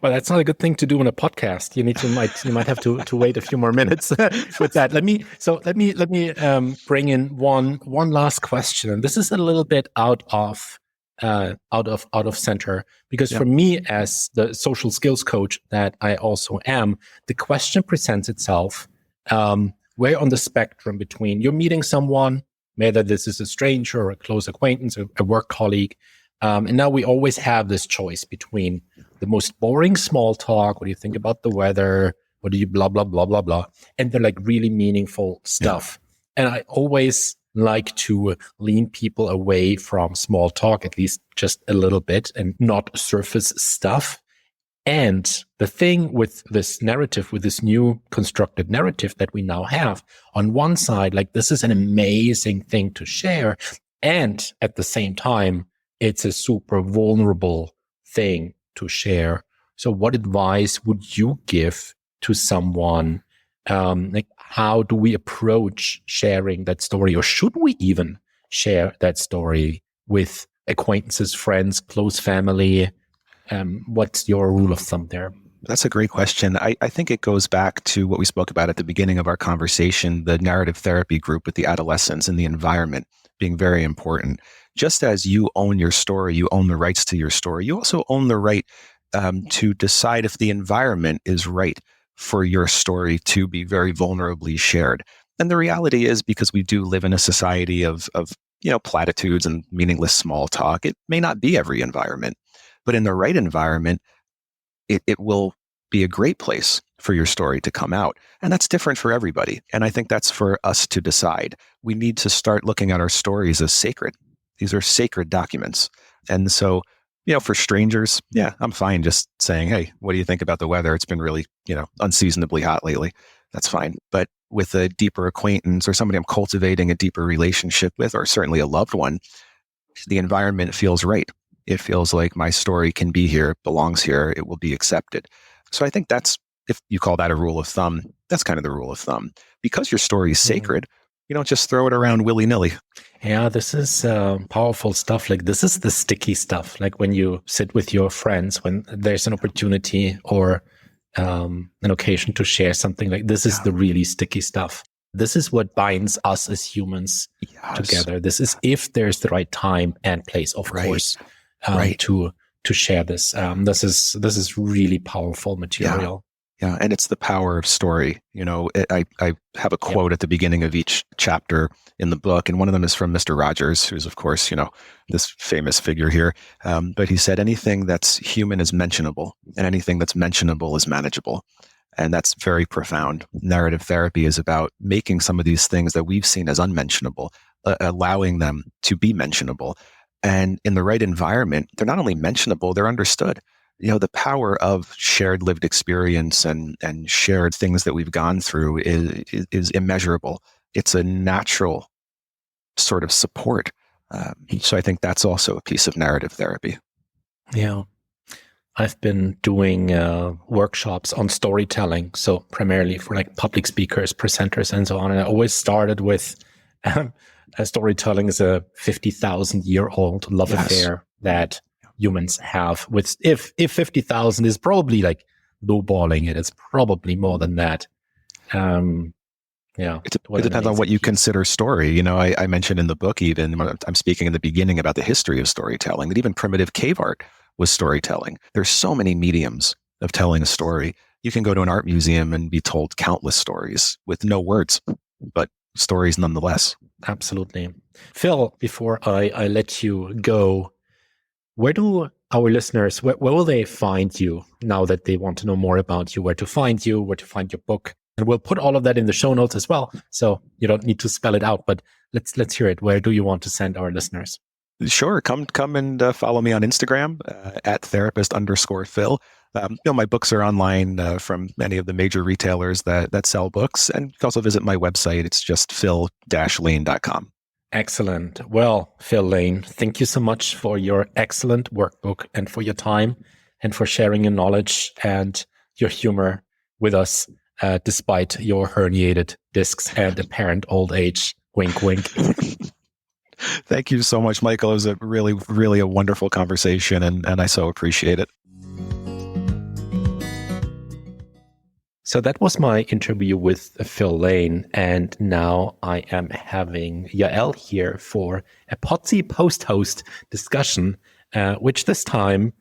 Well, that's not a good thing to do in a podcast. You might have to wait a few more minutes with that. Let me bring in one last question, and this is a little bit out of center because for me, as the social skills coach that I also am, the question presents itself where on the spectrum between you're meeting someone, whether this is a stranger or a close acquaintance or a work colleague, and now we always have this choice between the most boring small talk. What do you think about the weather? What do you blah, blah, blah, blah, blah. And they're like really meaningful stuff. Yeah. And I always like to lean people away from small talk, at least just a little bit, and not surface stuff. And the thing with this narrative, with this new constructed narrative that we now have, on one side, like this is an amazing thing to share. And at the same time, it's a super vulnerable thing to share. So what advice would you give to someone? Like how do we approach sharing that story, or should we even share that story with acquaintances, friends, close family? What's your rule of thumb there? That's a great question. I think it goes back to what we spoke about at the beginning of our conversation, the narrative therapy group with the adolescents and the environment being very important. Just as you own your story, you own the rights to your story, you also own the right to decide if the environment is right for your story to be very vulnerably shared. And the reality is, because we do live in a society of platitudes and meaningless small talk, it may not be every environment. But in the right environment, it will be a great place for your story to come out. And that's different for everybody. And I think that's for us to decide. We need to start looking at our stories as sacred. These are sacred documents. And so, for strangers, I'm fine just saying, hey, what do you think about the weather? It's been really, unseasonably hot lately. That's fine. But with a deeper acquaintance or somebody I'm cultivating a deeper relationship with, or certainly a loved one, the environment feels right. It feels like my story can be here, belongs here, it will be accepted. So I think that's if you call that a rule of thumb, that's kind of the rule of thumb. Because your story is sacred, you don't just throw it around willy-nilly. Yeah, this is powerful stuff. Like, this is the sticky stuff. Like when you sit with your friends, when there's an opportunity or an occasion to share something, like this is the really sticky stuff. This is what binds us as humans together. This is if there's the right time and place, of course, to share this. This is really powerful material. Yeah, and it's the power of story. I have a quote at the beginning of each chapter in the book, and one of them is from Mr. Rogers, who's, of course, this famous figure here. But he said, anything that's human is mentionable, and anything that's mentionable is manageable. And that's very profound. Narrative therapy is about making some of these things that we've seen as unmentionable, allowing them to be mentionable. And in the right environment, they're not only mentionable, they're understood. The power of shared lived experience and shared things that we've gone through is immeasurable. It's a natural sort of support. So I think that's also a piece of narrative therapy. Yeah. I've been doing workshops on storytelling, so primarily for like public speakers, presenters, and so on. And I always started with storytelling is a 50,000-year-old love affair that humans have. With if 50,000 is probably like lowballing it, it's probably more than that. It depends on what you consider story. I mentioned in the book, even I'm speaking in the beginning about the history of storytelling, that even primitive cave art was storytelling. There's so many mediums of telling a story. You can go to an art museum and be told countless stories with no words, but stories nonetheless. Absolutely. Phil, before I let you go, where do our listeners, where will they find you now that they want to know more about you, where to find you, where to find your book? And we'll put all of that in the show notes as well, so you don't need to spell it out, but let's hear it. Where do you want to send our listeners? Sure. Come and follow me on Instagram at therapist_Phil. My books are online from many of the major retailers that sell books. And you can also visit my website. It's just phil-lane.com. Excellent. Well, Phil Lane, thank you so much for your excellent workbook and for your time and for sharing your knowledge and your humor with us, despite your herniated discs and apparent old age. Wink, wink. Thank you so much, Michael. It was a really, really a wonderful conversation, and I so appreciate it. So that was my interview with Phil Lane, and now I am having Yael here for a Potsy post-host discussion, which this time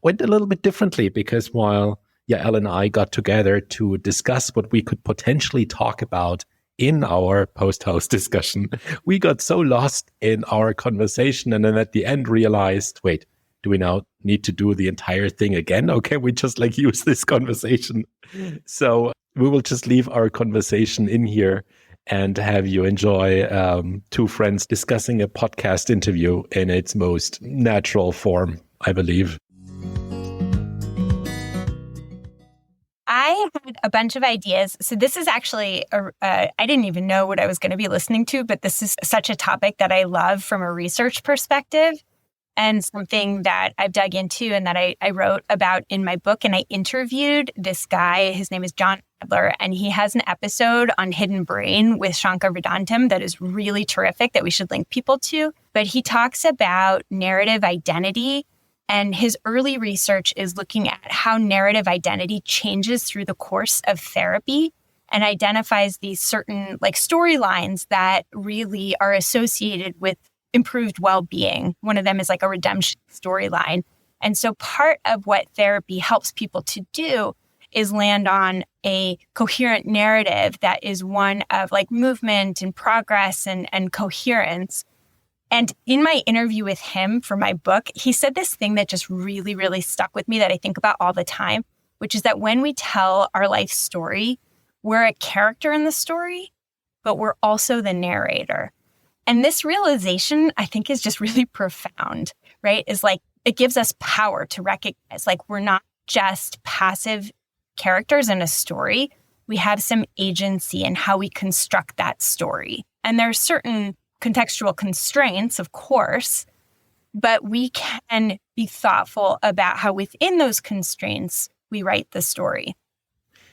went a little bit differently, because while Yael and I got together to discuss what we could potentially talk about in our post-host discussion, we got so lost in our conversation and then at the end realized, wait, do we now need to do the entire thing again? Or can we just use this conversation? So we will just leave our conversation in here and have you enjoy two friends discussing a podcast interview in its most natural form, I believe. I had a bunch of ideas. So this is actually, I didn't even know what I was going to be listening to, but this is such a topic that I love from a research perspective and something that I've dug into and that I wrote about in my book. And I interviewed this guy, his name is John Adler, and he has an episode on hidden brain with Shankar Vedantam that is really terrific that we should link people to. But he talks about narrative identity. And his early research is looking at how narrative identity changes through the course of therapy and identifies these certain storylines that really are associated with improved well-being. One of them is a redemption storyline. And so part of what therapy helps people to do is land on a coherent narrative that is one of movement and progress and coherence. And in my interview with him for my book, he said this thing that just really, really stuck with me that I think about all the time, which is that when we tell our life story, we're a character in the story, but we're also the narrator. And this realization, I think, is just really profound, right? Is it gives us power to recognize, we're not just passive characters in a story. We have some agency in how we construct that story. And there are certain contextual constraints, of course, but we can be thoughtful about how within those constraints we write the story.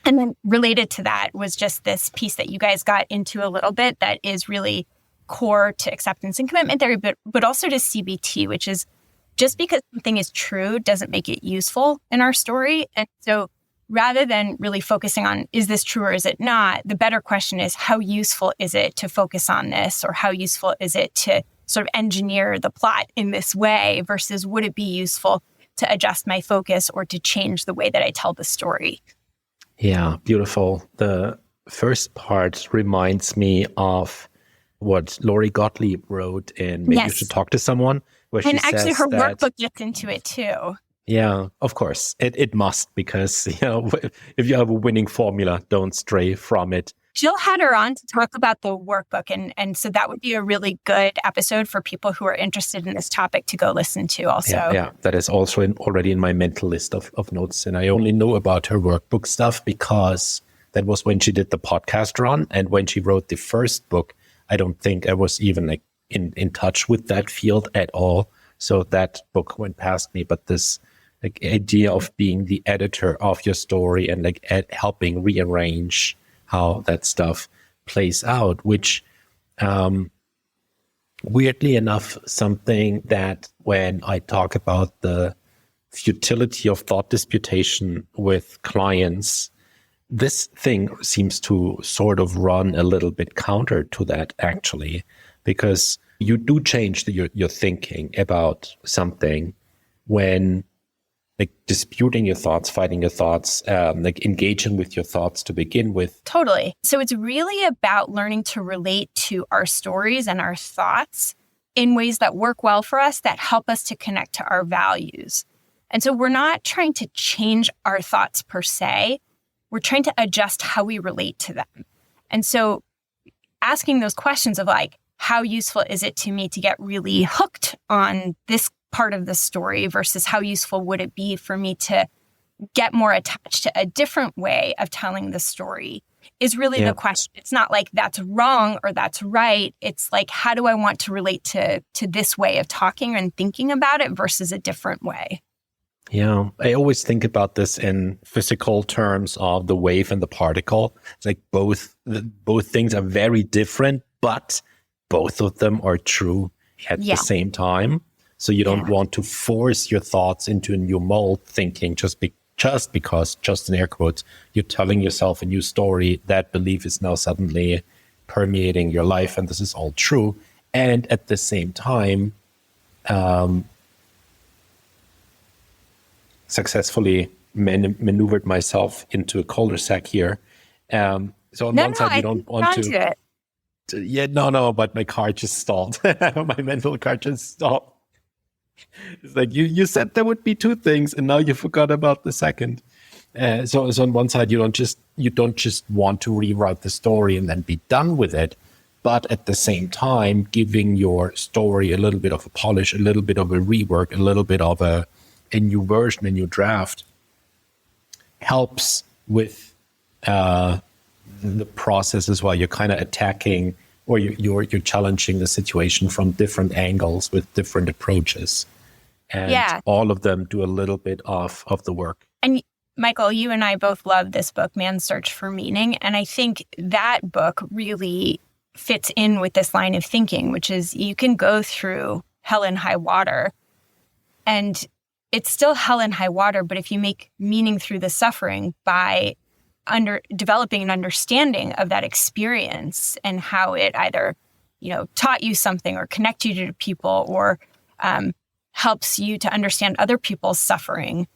And then related to that was just this piece that you guys got into a little bit that is really core to acceptance and commitment theory, but also to CBT, which is just because something is true doesn't make it useful in our story. And so rather than really focusing on, is this true or is it not? The better question is, how useful is it to focus on this? Or how useful is it to sort of engineer the plot in this way versus would it be useful to adjust my focus or to change the way that I tell the story? Yeah, beautiful. The first part reminds me of what Lori Gottlieb wrote in Maybe You Should Talk to Someone, where she and actually says her that, workbook gets into it too. Yeah, of course. It must, because if you have a winning formula, don't stray from it. Jill had her on to talk about the workbook, and so that would be a really good episode for people who are interested in this topic to go listen to also. Yeah, that is also already in my mental list of notes. And I only know about her workbook stuff because that was when she did the podcast run. And when she wrote the first book, I don't think I was even in touch with that field at all. So that book went past me. But this idea of being the editor of your story and helping rearrange how that stuff plays out, which weirdly enough, something that when I talk about the futility of thought disputation with clients, this thing seems to sort of run a little bit counter to that, actually, because you do change your thinking about something when disputing your thoughts, fighting your thoughts, engaging with your thoughts to begin with. Totally. So it's really about learning to relate to our stories and our thoughts in ways that work well for us, that help us to connect to our values. And so we're not trying to change our thoughts per se. We're trying to adjust how we relate to them. And so asking those questions of how useful is it to me to get really hooked on this part of the story versus how useful would it be for me to get more attached to a different way of telling the story is really the question. It's not that's wrong or that's right. It's how do I want to relate to this way of talking and thinking about it versus a different way? Yeah, I always think about this in physical terms of the wave and the particle. It's both things are very different, but both of them are true at the same time. So you don't want to force your thoughts into a new mold, thinking just because, just in air quotes, you're telling yourself a new story, that belief is now suddenly permeating your life, and this is all true. And at the same time, successfully maneuvered myself into a cul-de-sac here. So on one side, you don't want to. But my car just stalled. My mental car just stopped. It's you said there would be two things, and now you forgot about the second. So on one side, you don't just want to rewrite the story and then be done with it, but at the same time, giving your story a little bit of a polish, a little bit of a rework, a little bit of a new version, a new draft, helps with the process as well. You're kind of attacking, or you're challenging the situation from different angles with different approaches. And all of them do a little bit of the work. And Michael, you and I both love this book, Man's Search for Meaning. And I think that book really fits in with this line of thinking, which is you can go through hell and high water, and it's still hell and high water, but if you make meaning through the suffering by developing an understanding of that experience and how it either, taught you something or connected you to people or helps you to understand other people's suffering,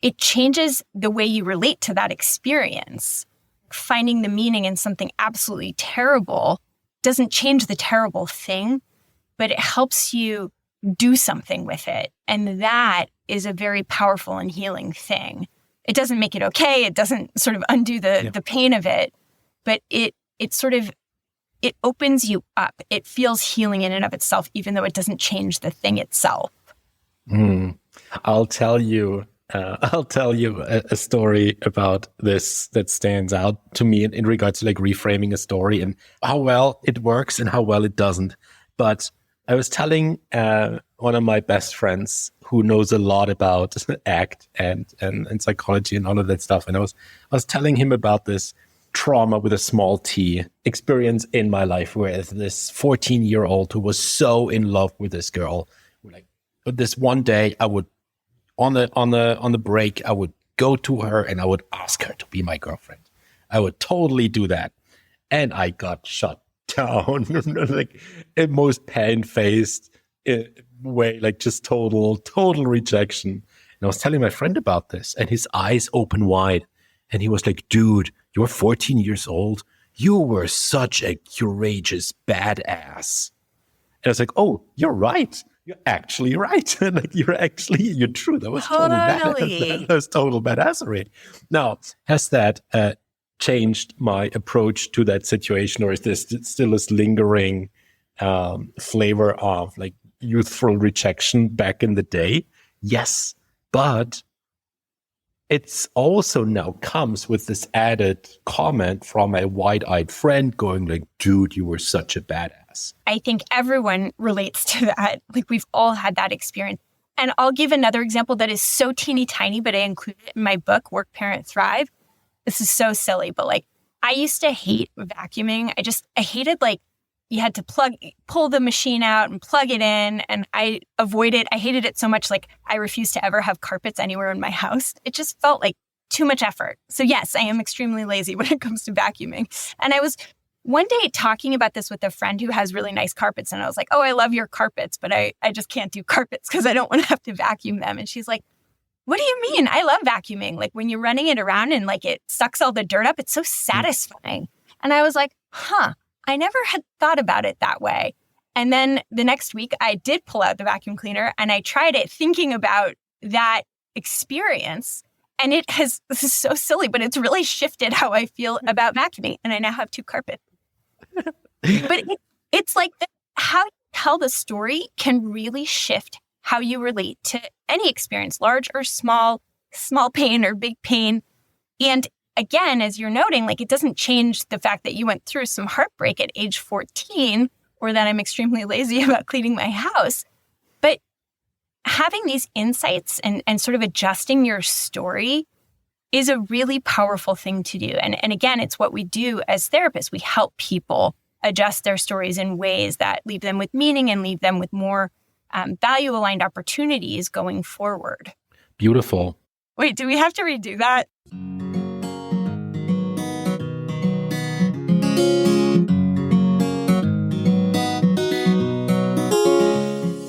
it changes the way you relate to that experience. Finding the meaning in something absolutely terrible doesn't change the terrible thing, but it helps you do something with it. And that is a very powerful and healing thing. It doesn't make it okay. It doesn't sort of undo the pain of it, but it opens you up. It feels healing in and of itself, even though it doesn't change the thing itself. I'll tell you a story about this that stands out to me in regards to reframing a story and how well it works and how well it doesn't. But I was telling one of my best friends who knows a lot about ACT and psychology and all of that stuff. And I was telling him about this trauma with a small t experience in my life where this 14-year-old who was so in love with this girl, like this one day I would on the break I would go to her and I would ask her to be my girlfriend. I would totally do that. And I got shut down like in most pan-faced way, like just total rejection. And I was telling my friend about this and his eyes open wide and he was like, dude, you're 14 years old. You were such a courageous badass. And I was like, oh, you're right. You're actually right. Like you're true. That was totally that was total badassery. Now, has that changed my approach to that situation, or is there still this lingering flavor of like youthful rejection back in the day? Yes, but it's also now comes with this added comment from a wide-eyed friend going like, dude, you were such a badass. I think everyone relates to that. Like we've all had that experience. And I'll give another example that is so teeny tiny, but I included it in my book, Work, Parent, Thrive. This is so silly, but like I used to hate vacuuming. I hated like you had to pull the machine out and plug it in. And I hated it so much. Like I refused to ever have carpets anywhere in my house. It just felt like too much effort. So yes, I am extremely lazy when it comes to vacuuming. And I was one day talking about this with a friend who has really nice carpets. And I was like, oh, I love your carpets, but I just can't do carpets because I don't want to have to vacuum them. And she's like, what do you mean? I love vacuuming. Like when you're running it around and like it sucks all the dirt up, it's so satisfying. And I was like, I never had thought about it that way. And then the next week I did pull out the vacuum cleaner and I tried it thinking about that experience. And this is so silly, but it's really shifted how I feel about vacuuming. And I now have 2 carpets. But it's like how you tell the story can really shift how you relate to any experience, large or small pain or big pain. And again, as you're noting, like it doesn't change the fact that you went through some heartbreak at age 14 or that I'm extremely lazy about cleaning my house. But having these insights and sort of adjusting your story is a really powerful thing to do. And again, it's what we do as therapists. We help people adjust their stories in ways that leave them with meaning and leave them with more value-aligned opportunities going forward. Beautiful. Wait, do we have to redo that?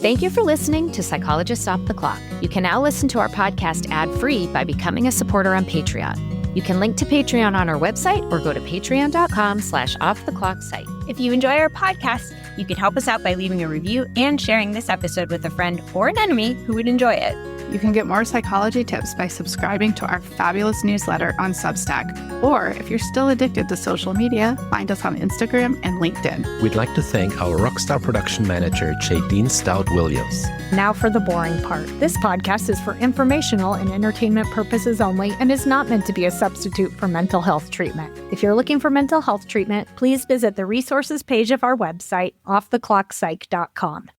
Thank you for listening to Psychologists Off the Clock. You can now listen to our podcast ad-free by becoming a supporter on Patreon. You can link to Patreon on our website or go to patreon.com/offtheclocksite. If you enjoy our podcast, you can help us out by leaving a review and sharing this episode with a friend or an enemy who would enjoy it. You can get more psychology tips by subscribing to our fabulous newsletter on Substack. Or if you're still addicted to social media, find us on Instagram and LinkedIn. We'd like to thank our rockstar production manager, Jadine Stout-Williams. Now for the boring part. This podcast is for informational and entertainment purposes only and is not meant to be a substitute for mental health treatment. If you're looking for mental health treatment, please visit the resources page of our website, offtheclockpsych.com.